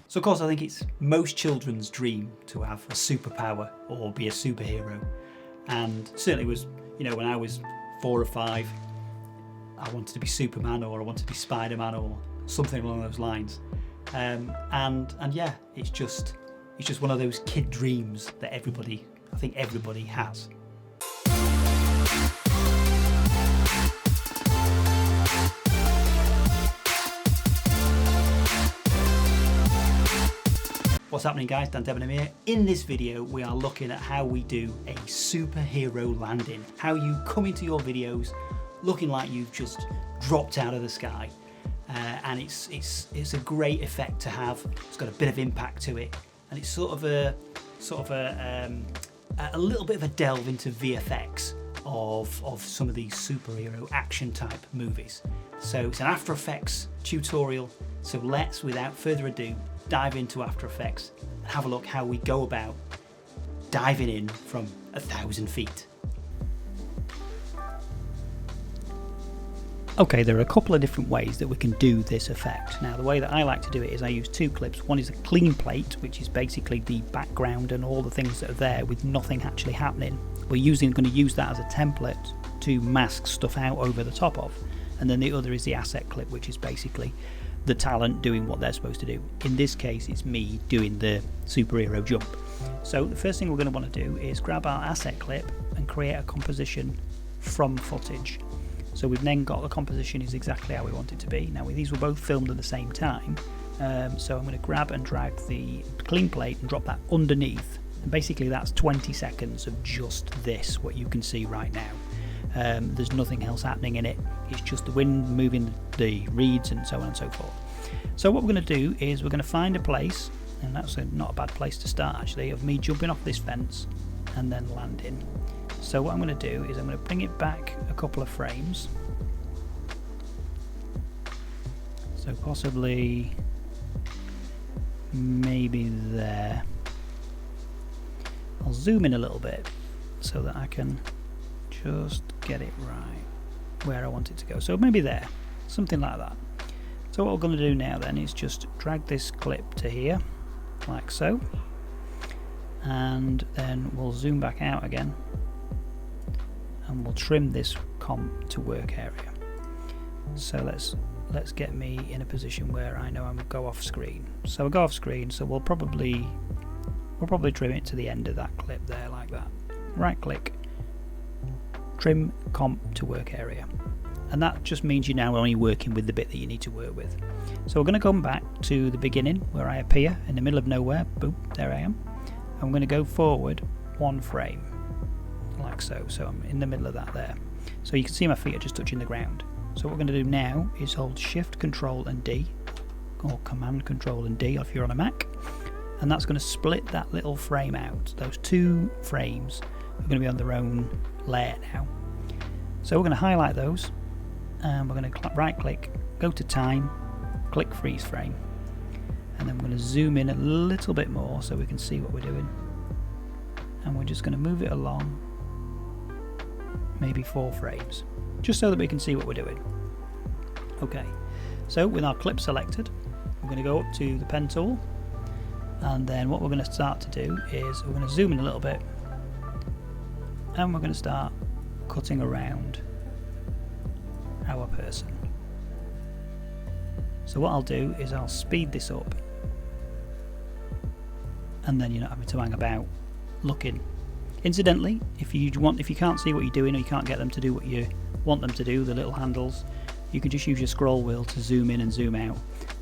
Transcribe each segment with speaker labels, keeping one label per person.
Speaker 1: So of course I think it's most children's dream to have a superpower or be a superhero, and certainly was, when I was 4 or 5, I wanted to be Superman or I wanted to be Spider-Man or something along those lines. And yeah, it's just one of those kid dreams that I think everybody has. What's happening, guys? Dan Debenham here. In this video we are looking at how we do a superhero landing, how you come into your videos looking like you've just dropped out of the sky, and it's a great effect to have. It's got a bit of impact to it, and it's sort of a little bit of a delve into VFX of some of these superhero action type movies. So it's an After Effects tutorial, so let's, without further ado, dive into After Effects and have a look how we go about diving in from 1,000 feet. Okay, there are a couple of different ways that we can do this effect. Now, the way that I like to do it is I use 2 clips. One is a clean plate, which is basically the background and all the things that are there with nothing actually happening. We're going to use that as a template to mask stuff out over the top of. And then the other is the asset clip, which is basically the talent doing what they're supposed to do. In this case, it's me doing the superhero jump. So the first thing we're going to want to do is grab our asset clip and create a composition from footage. So we've then got the composition is exactly how we want it to be. Now these were both filmed at the same time, so I'm going to grab and drag the clean plate and drop that underneath, and basically that's 20 seconds of just this, what you can see right now. There's nothing else happening in it, it's just the wind moving the reeds and so on and so forth. So what we're going to do is we're going to find a place, and that's not a bad place to start actually, of me jumping off this fence and then landing. So what I'm going to do is I'm going to bring it back a couple of frames, so possibly maybe there. I'll zoom in a little bit so that I can just get it right where I want it to go, so maybe there, something like that. So what we're going to do now then is just drag this clip to here like so, and then we'll zoom back out again and we'll trim this comp to work area. So let's get me in a position where I know I'm going to go off screen. So we'll go off screen, so we'll probably trim it to the end of that clip there like that. Right click, trim comp to work area, and that just means you're now only working with the bit that you need to work with. So we're going to come back to the beginning where I appear in the middle of nowhere. Boom, there I am. I'm going to go forward 1 frame like so, so I'm in the middle of that there, so you can see my feet are just touching the ground. So what we're going to do now is hold Shift Control and D, or Command Control and D if you're on a Mac, and that's going to split that little frame out. Those 2 frames are going to be on their own layer now. So we're going to highlight those, and we're going to right click, go to time, click freeze frame, and then we're going to zoom in a little bit more so we can see what we're doing, and we're just going to move it along maybe 4 frames just so that we can see what we're doing. Okay, so with our clip selected, we're going to go up to the pen tool, and then what we're going to start to do is we're going to zoom in a little bit, and we're going to start cutting around our person. So what I'll do is I'll speed this up, and then you're not having to hang about looking. Incidentally, if you can't see what you're doing, or you can't get them to do what you want them to do, the little handles, you can just use your scroll wheel to zoom in and zoom out,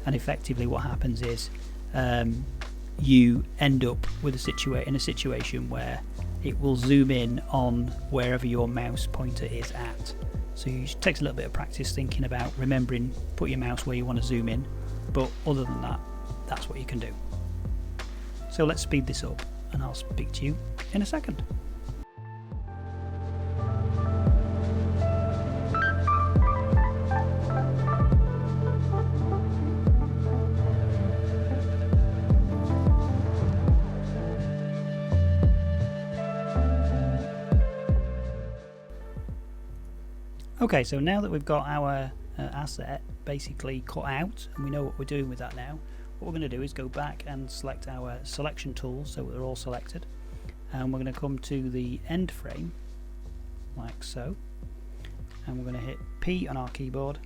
Speaker 1: and effectively what happens is you end up with in a situation where it will zoom in on wherever your mouse pointer is at. So it takes a little bit of practice thinking about remembering, put your mouse where you want to zoom in, but other than that, that's what you can do. So let's speed this up, and I'll speak to you in a second. Okay, so now that we've got our asset basically cut out and we know what we're doing with that now, what we're going to do is go back and select our selection tool so they're all selected, and we're going to come to the end frame like so, and we're going to hit P on our keyboard,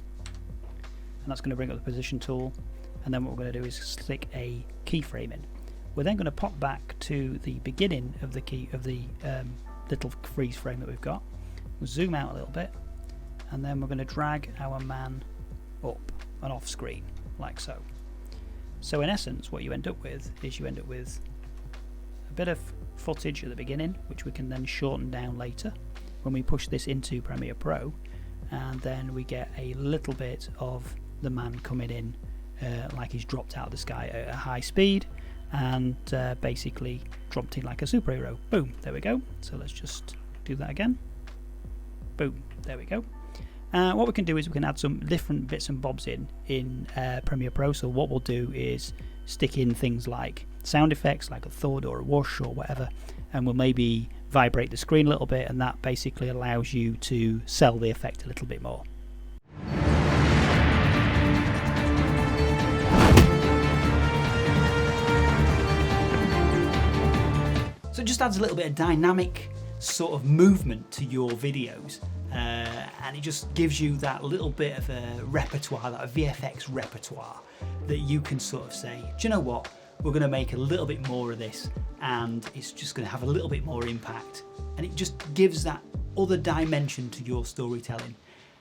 Speaker 1: and that's going to bring up the position tool, and then what we're going to do is stick a keyframe in. We're then going to pop back to the beginning of the little freeze frame that we've got. We'll zoom out a little bit, and then we're going to drag our man up and off screen like so. So in essence what you end up with is you end up with a bit of footage at the beginning, which we can then shorten down later when we push this into Premiere Pro, and then we get a little bit of the man coming in like he's dropped out of the sky at a high speed, and basically dropped in like a superhero. Boom, there we go. So let's just do that again. Boom, there we go. What we can do is we can add some different bits and bobs in Premiere Pro. So what we'll do is stick in things like sound effects, like a thud or a whoosh or whatever, and we'll maybe vibrate the screen a little bit, and that basically allows you to sell the effect a little bit more. So it just adds a little bit of dynamic sort of movement to your videos, and it just gives you that little bit of a repertoire, that VFX repertoire, that you can sort of say, do you know what, we're going to make a little bit more of this, and it's just going to have a little bit more impact, and it just gives that other dimension to your storytelling.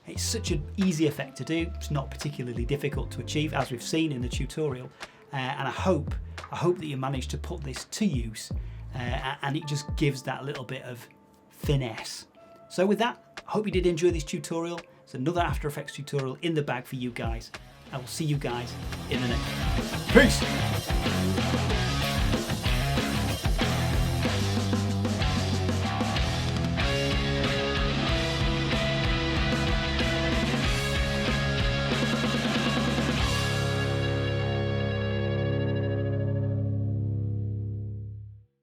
Speaker 1: It's such an easy effect to do. It's not particularly difficult to achieve, as we've seen in the tutorial, and I hope that you manage to put this to use, and it just gives that little bit of finesse. So with that, I hope you did enjoy this tutorial. It's another After Effects tutorial in the bag for you guys. I will see you guys in the next one. Peace!